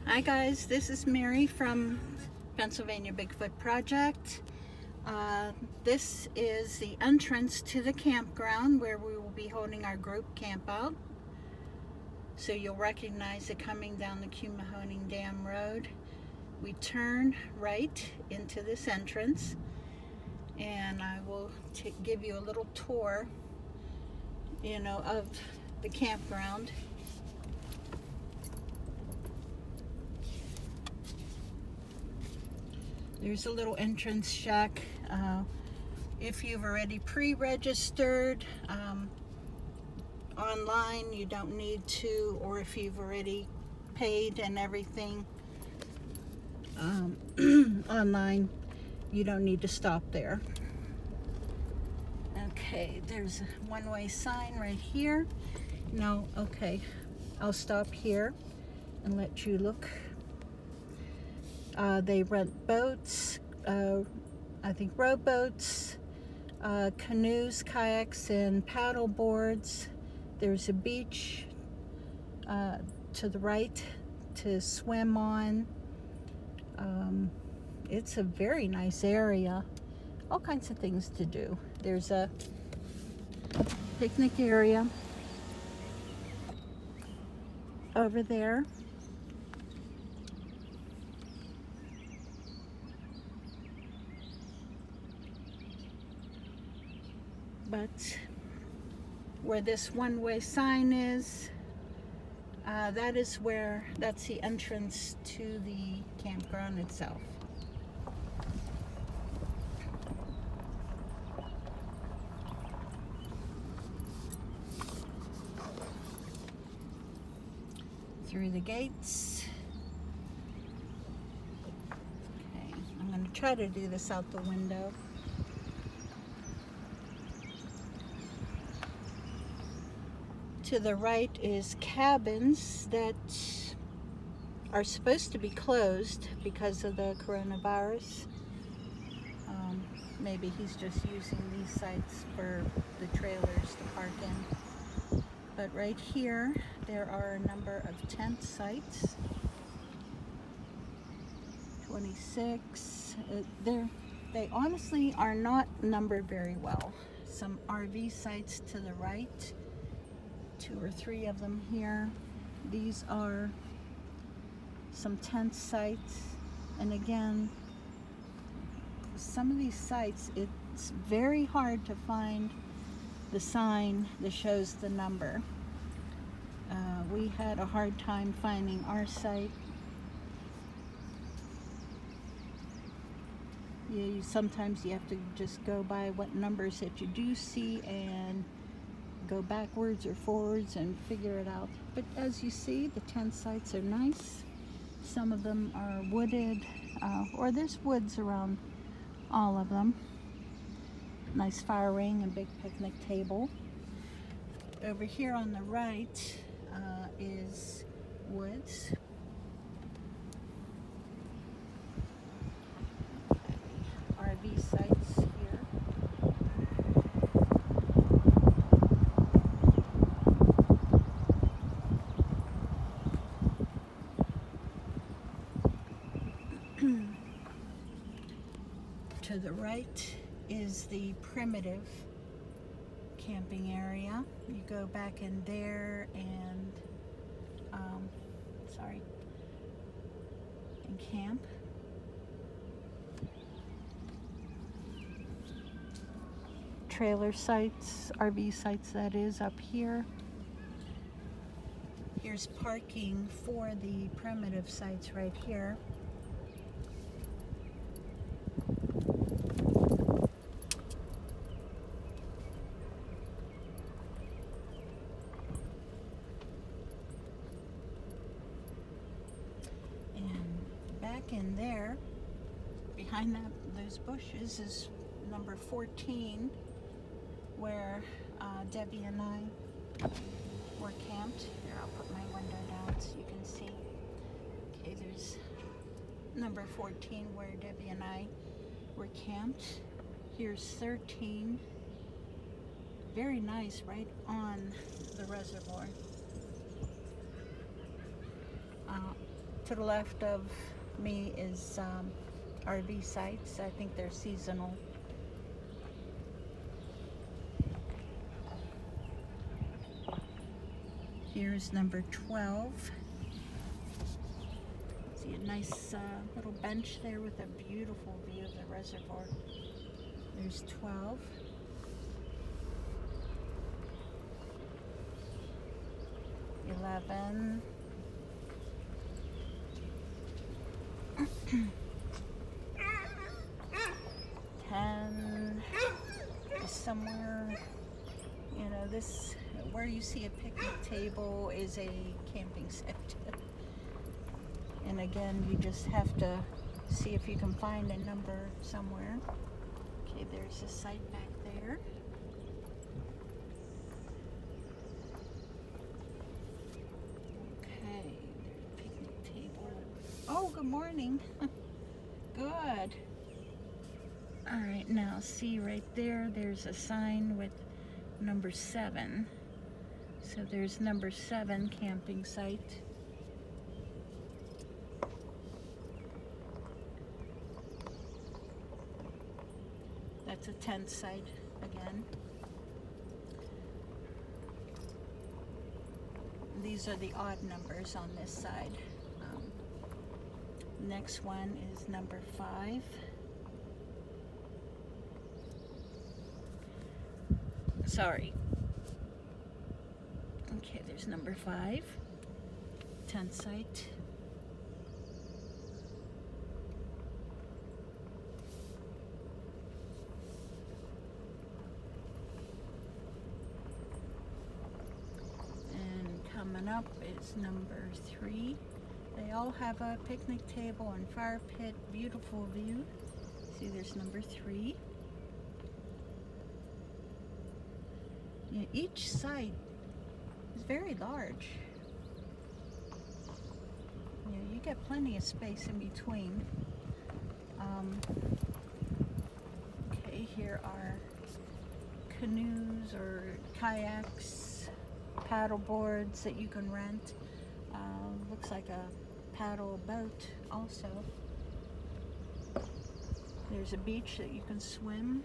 Hi guys, this is Mary from Pennsylvania Bigfoot Project. This is the entrance to the campground where we will be holding our group campout. So you'll recognize it coming down the Quemahoning Dam Road. We turn right into this entrance and I will give you a little tour, of the campground. There's a little entrance shack. If you've already pre-registered online, you don't need to, or if you've already paid and everything online, you don't need to stop there. Okay, there's a one-way sign right here. No, okay, I'll stop here and let you look. They rent boats, I think rowboats, canoes, kayaks, and paddle boards. There's a beach to the right to swim on. It's a very nice area. All kinds of things to do. There's a picnic area over there. But where this one-way sign is, that's the entrance to the campground itself. Through the gates. Okay, I'm going to try to do this out the window. To the right is cabins that are supposed to be closed because of the coronavirus. Maybe he's just using these sites for the trailers to park in. But right here, there are a number of tent sites. 26. They honestly are not numbered very well. Some RV sites to the right. 2 or 3 of them here. These are some tent sites, and again, some of these sites, it's very hard to find the sign that shows the number. We had a hard time finding our site. Sometimes you have to just go by what numbers that you do see and go backwards or forwards and figure it out. But as you see, the tent sites are nice. Some of them are wooded, or there's woods around all of them. Nice fire ring and big picnic table. Over here on the right is woods. RV sites here. To the right is the primitive camping area. You go back in there and camp. Trailer sites, RV sites that is, up here. Here's parking for the primitive sites right here. In there, behind those bushes, is number 14, where Debbie and I were camped. Here, I'll put my window down so you can see. Okay, there's number 14 where Debbie and I were camped. Here's 13. Very nice, right on the reservoir. to the left of me is RV sites. I think they're seasonal. Here's number 12. See a nice little bench there with a beautiful view of the reservoir. There's 12. $11. 10 is somewhere, you know, this, where you see a picnic table is a camping site. And again, you just have to see if you can find a number somewhere. Okay, there's a site back there. Oh, good morning. Good. All right, now see right there, there's a sign with number 7. So there's number 7 camping site. That's a tent site again. These are the odd numbers on this side. Next one is number 5. Sorry. Okay, there's number 5. Tent site. And coming up is number 3. They all have a picnic table and fire pit, beautiful view. See, there's number 3. You know, each site is very large. You know, you get plenty of space in between. Okay, here are canoes or kayaks, paddle boards that you can rent. Looks like a paddle boat also. There's a beach that you can swim.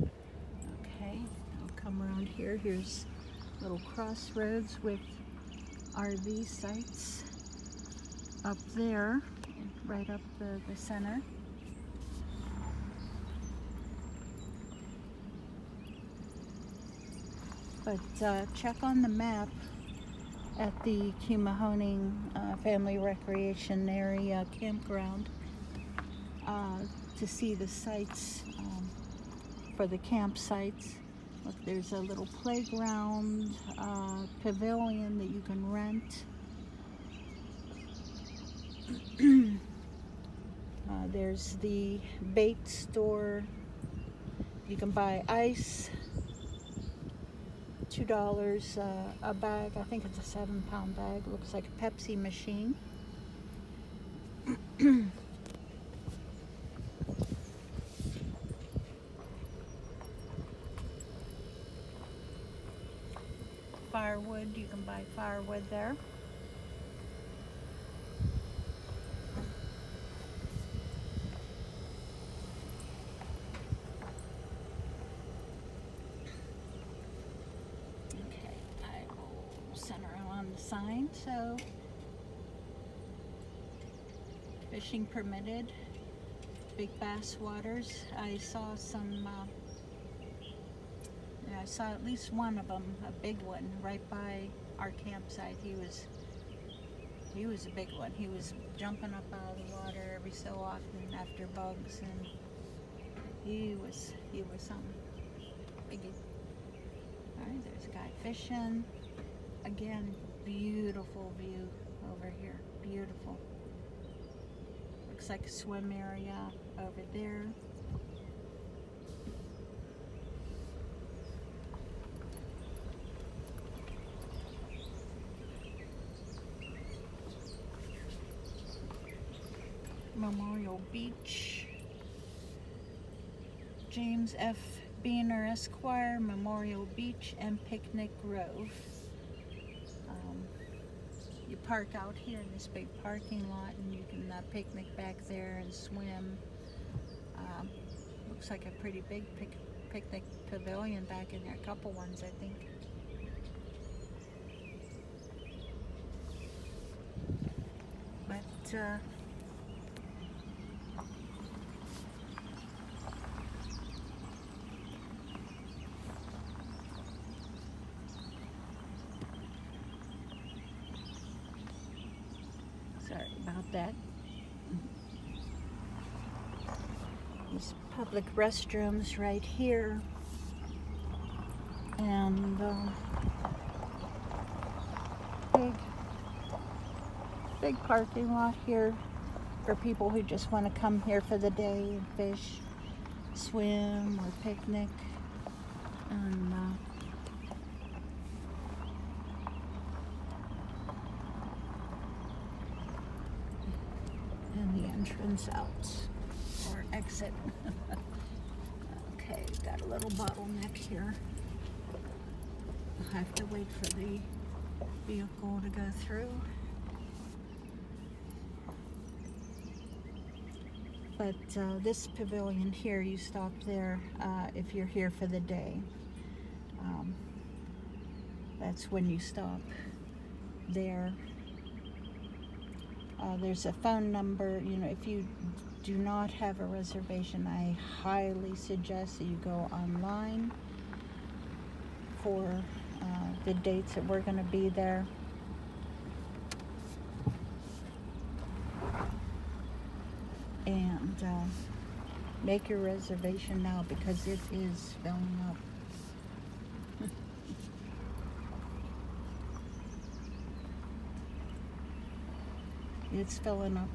Okay, I'll come around here. Here's little crossroads with RV sites up there, right up the center. But check on the map at the Quemahoning Family Recreation Area Campground to see the sites for the campsites. Look, there's a little playground, pavilion that you can rent. There's the bait store. You can buy ice. $2 a bag. I think it's a 7-pound bag. Looks like a Pepsi machine. Firewood, you can buy firewood there. Sign, so fishing permitted, big bass waters. I saw some, I saw at least one of them, a big one, right by our campsite. He was a big one. He was jumping up out of the water every so often after bugs, and he was something biggie. All right, there's a guy fishing. Again, beautiful view over here. Beautiful. Looks like a swim area over there. Memorial Beach. James F. Beaner Esquire, Memorial Beach, and Picnic Grove. You park out here in this big parking lot, and you can picnic back there and swim. Looks like a pretty big picnic pavilion back in there. A couple ones, I think. But sorry about that. There's public restrooms right here, and big parking lot here for people who just want to come here for the day and fish, swim, or picnic. And the entrance out, or exit. Okay, got a little bottleneck here. I'll have to wait for the vehicle to go through. But this pavilion here, you stop there if you're here for the day. That's when you stop there. There's a phone number. You know, if you do not have a reservation, I highly suggest that you go online for the dates that we're going to be there. And make your reservation now, because it is filling up. It's filling up.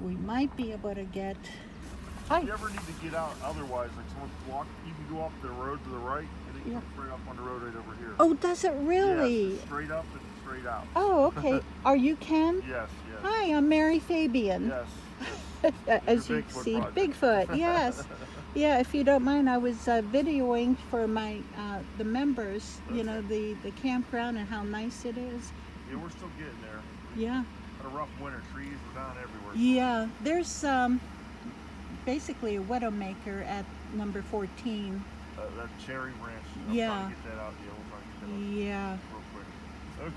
We might be able to get... If you ever need to get out otherwise, like someone's walk, you can go off the road to the right, and it comes straight up on the road right over here. Oh, does it really? Yes, straight up and straight out. Oh, okay. Are you Ken? Yes. Hi, I'm Mary Fabian. Yes. As you see, Bigfoot, yes. Yeah, if you don't mind, I was videoing for my the members, you know, the campground and how nice it is. Yeah, we're still getting there. Yeah. Had a rough winter. Trees were down everywhere. Yeah, there's basically a Widowmaker at number 14. That cherry branch. Yeah. Trying to get that out. Yeah, we'll try to get that out real quick.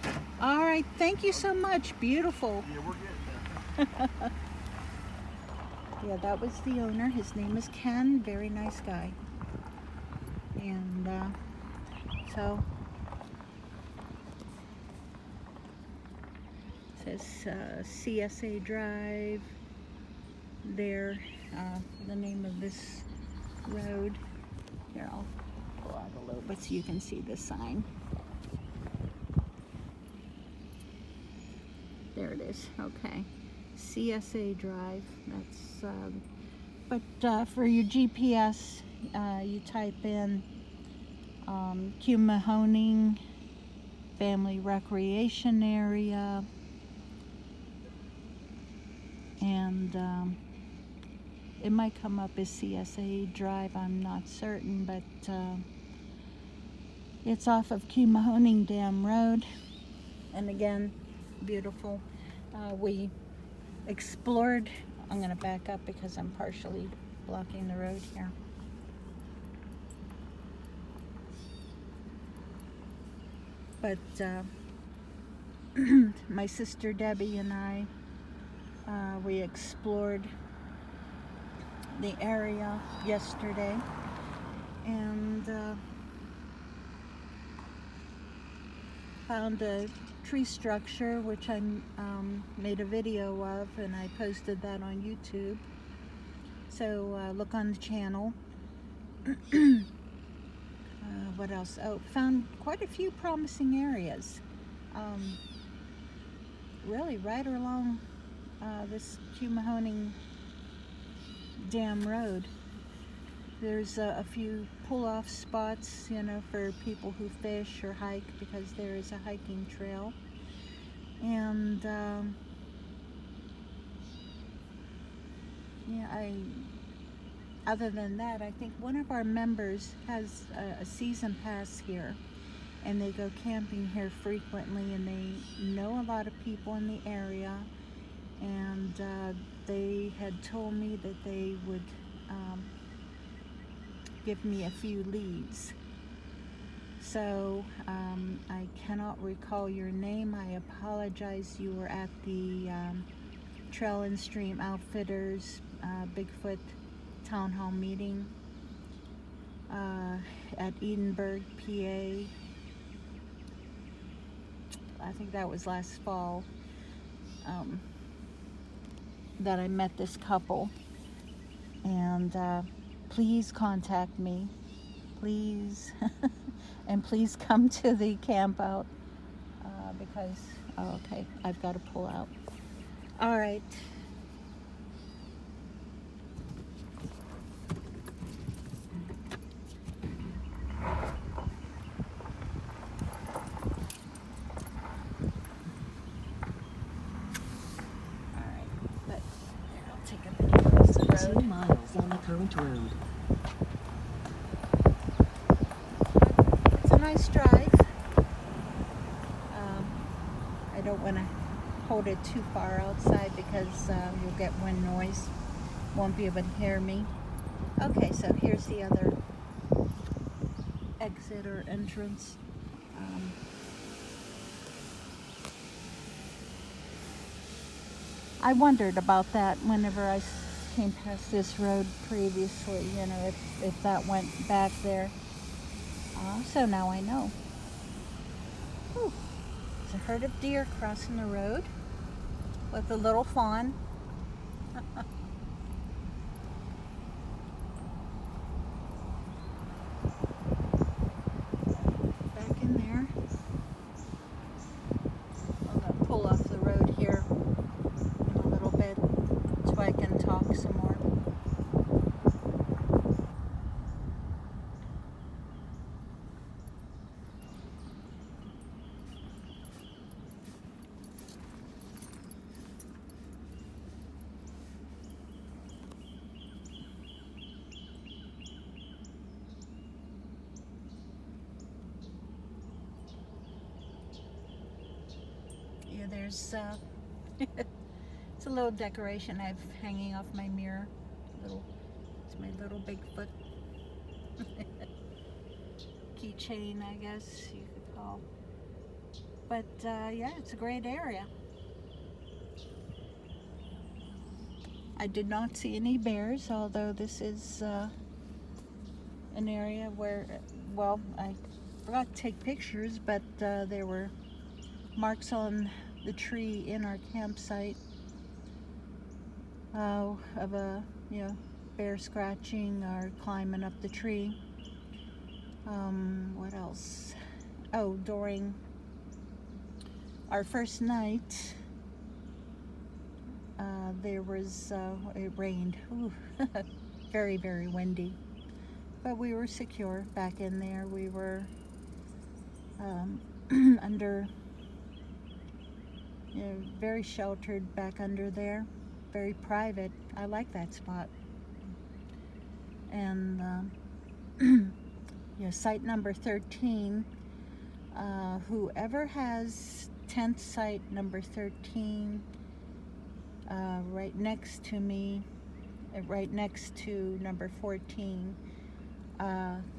Okay. All right. Thank you so much. Beautiful. Yeah, we're getting there. Yeah, that was the owner. His name is Ken. Very nice guy. And so it says CSA Drive there. The name of this road. Here, I'll go out a little bit so you can see the sign. There it is. Okay. CSA Drive. That's but for your GPS, you type in Quemahoning Family Recreation Area, and it might come up as CSA Drive. I'm not certain, but it's off of Quemahoning Dam Road, and again, beautiful. We explored. I'm going to back up because I'm partially blocking the road here. But my sister Debbie and I, we explored the area yesterday, and found a tree structure which I made a video of, and I posted that on YouTube. So look on the channel. What else? Oh, found quite a few promising areas. Really right along this Quemahoning Dam Road. There's a few pull-off spots, you know, for people who fish or hike, because there is a hiking trail. And yeah, other than that, I think one of our members has a season pass here, and they go camping here frequently, and they know a lot of people in the area, and they had told me that they would give me a few leads. So I cannot recall your name. I apologize. You were at the Trail and Stream Outfitters Bigfoot Town Hall meeting at Edinburgh, PA. I think that was last fall that I met this couple. And please contact me, please. And please come to the campout because, oh, okay, I've got to pull out. All right. But I'll take a video of the road. 2 miles on the current road. It's a nice drive. I don't want to hold it too far outside because you'll get wind noise. Won't be able to hear me. Okay, so here's the other exit or entrance. I wondered about that whenever I came past this road previously, you know, if that went back there. So now I know. Whew. There's a herd of deer crossing the road with a little fawn. Back in there. I'm going to pull off the road here in a little bit so I can talk some more. Yeah, there's it's a little decoration I have hanging off my mirror. It's my little Bigfoot keychain, I guess you could call. But yeah, it's a great area. I did not see any bears, although this is an area where, well, I forgot to take pictures, but there were marks on the tree in our campsite of a, you know, bear scratching or climbing up the tree. What else? Oh, during our first night, there was, it rained. Ooh, very, very windy. But we were secure back in there. We were under, you know, very sheltered back under there. Very private. I like that spot. And yeah, site number 13. Whoever has tent site number 13 right next to me, right next to number 14,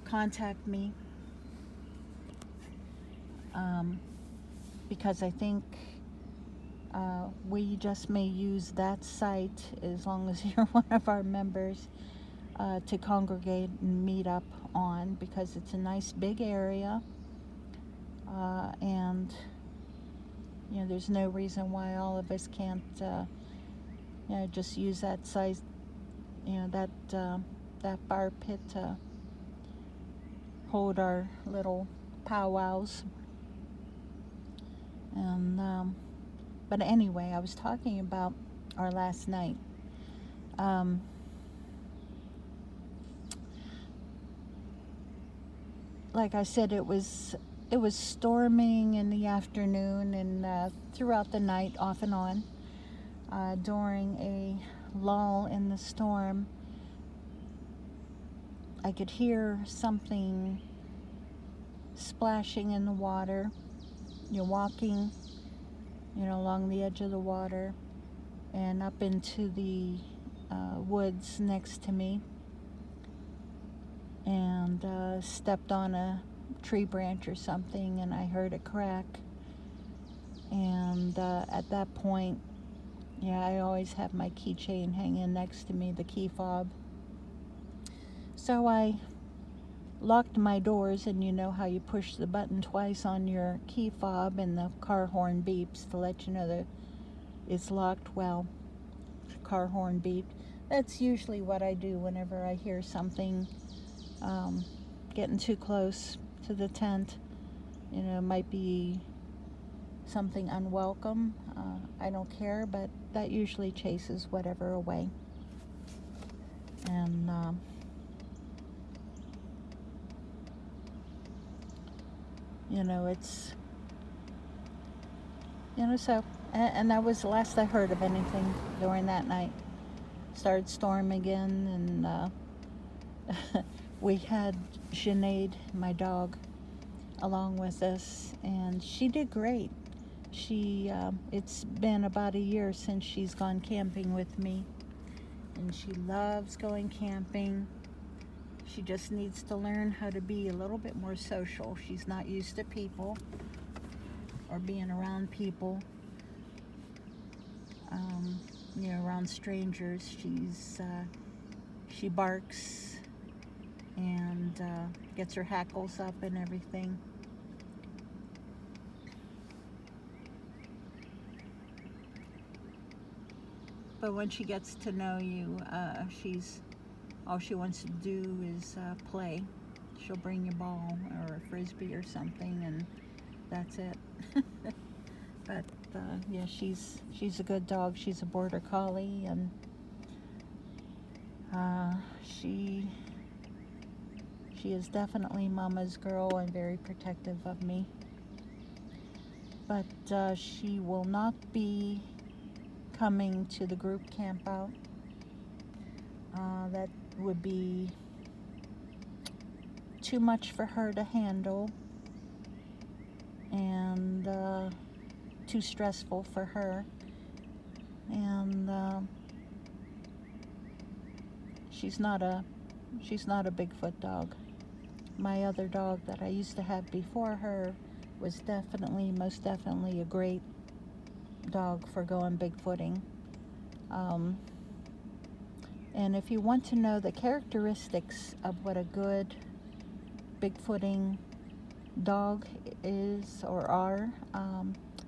contact me because I think we just may use that site as long as you're one of our members to congregate and meet up on, because it's a nice big area and you know, there's no reason why all of us can't you know, just use that site, you know, that bar pit to hold our little powwows. And but anyway, I was talking about our last night. Like I said, it was storming in the afternoon and throughout the night, off and on. During a lull in the storm, I could hear something splashing in the water. You're walking, along the edge of the water and up into the woods next to me, and stepped on a tree branch or something, and I heard a crack. And at that point, I always have my keychain hanging next to me, the key fob. So I locked my doors, and you know how you push the button twice on your key fob and the car horn beeps to let you know that it's locked. Well, car horn beeped. That's usually what I do whenever I hear something getting too close to the tent. It might be something unwelcome. I don't care, but that usually chases whatever away. And it's so, and that was the last I heard of anything during that night. Started storming again, and we had Sinead, my dog, along with us, and she did great. It's been about a year since she's gone camping with me, and she loves going camping. She just needs to learn how to be a little bit more social. She's not used to people or being around people, around strangers. She barks and gets her hackles up and everything. But when she gets to know you, all she wants to do is play. She'll bring you a ball or a frisbee or something, and that's it. But she's a good dog. She's a border collie, and she is definitely mama's girl and very protective of me. But she will not be coming to the group campout. That would be too much for her to handle, and too stressful for her. And she's not a Bigfoot dog. My other dog that I used to have before her was most definitely a great dog for going bigfooting. And if you want to know the characteristics of what a good bigfooting dog is or are,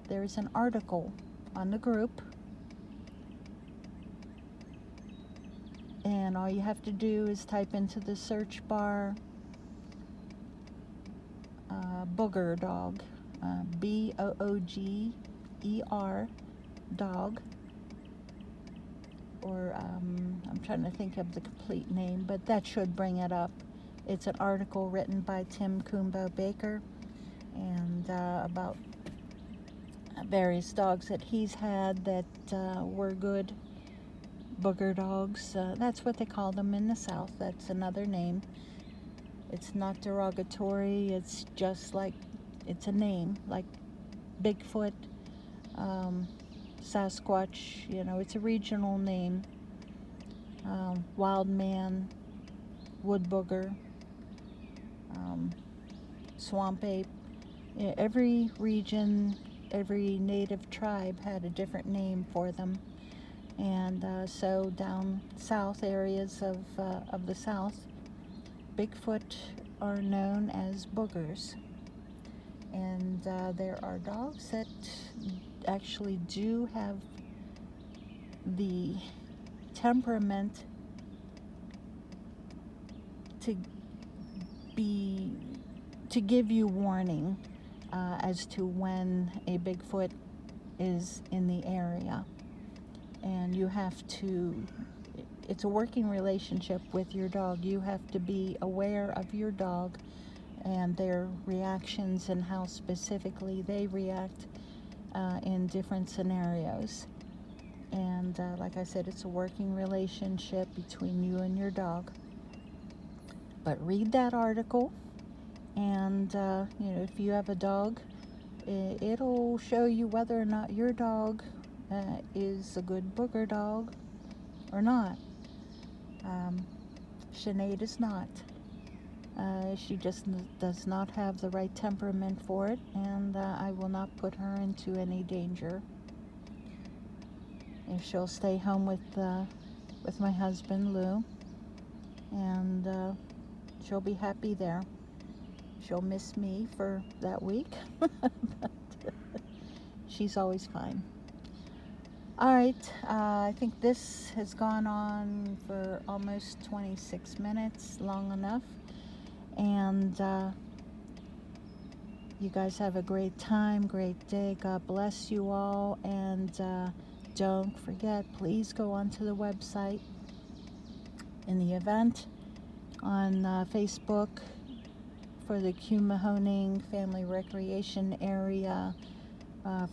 there's an article on the group, and all you have to do is type into the search bar booger dog, BOOGER dog, or I'm trying to think of the complete name, but that should bring it up. It's an article written by Tim Coombo Baker, and about various dogs that he's had that were good booger dogs. That's what they call them in the South. That's another name. It's not derogatory. It's just like, it's a name, like Bigfoot, Sasquatch, it's a regional name. Wild man, wood booger, swamp ape. Every region, every native tribe had a different name for them. And so down south areas of the South, Bigfoot are known as boogers. And there are dogs that actually do have the temperament to give you warning as to when a Bigfoot is in the area. And you have to, it's a working relationship with your dog. You have to be aware of your dog and their reactions and how specifically they react in different scenarios. And like I said, it's a working relationship between you and your dog. But read that article, and you know, if you have a dog, it'll show you whether or not your dog is a good booger dog or not. Sinead is not. She just does not have the right temperament for it, and I will not put her into any danger. If she'll stay home with my husband Lou, and she'll be happy there. She'll miss me for that week, but she's always fine. All right, I think this has gone on for almost 26 minutes, long enough. And you guys have a great time, great day. God bless you all. And don't forget, please go onto the website in the event on Facebook for the Quemahoning Family Recreation Area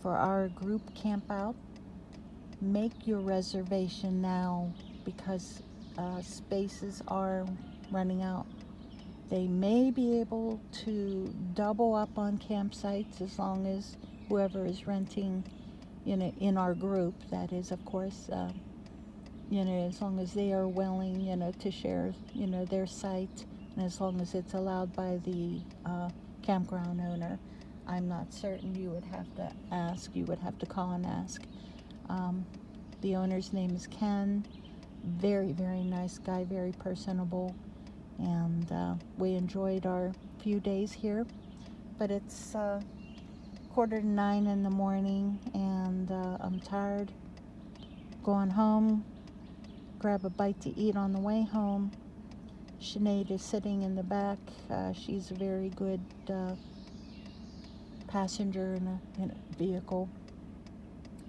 for our group campout. Make your reservation now, because spaces are running out. They may be able to double up on campsites as long as whoever is renting, you know, in our group, that is, of course, you know, as long as they are willing, you know, to share, you know, their site, and as long as it's allowed by the campground owner. I'm not certain. You would have to ask. You would have to call and ask. The owner's name is Ken. Very, very nice guy, very personable. And we enjoyed our few days here. But it's 8:45 in the morning, and I'm tired. Going home, grab a bite to eat on the way home. Sinead is sitting in the back. She's a very good passenger in a vehicle.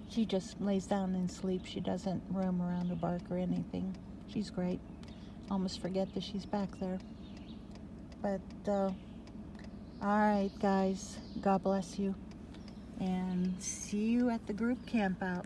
She just lays down and sleeps. She doesn't roam around or bark or anything. She's great. Almost forget that she's back there. But all right, guys, God bless you, and see you at the group campout.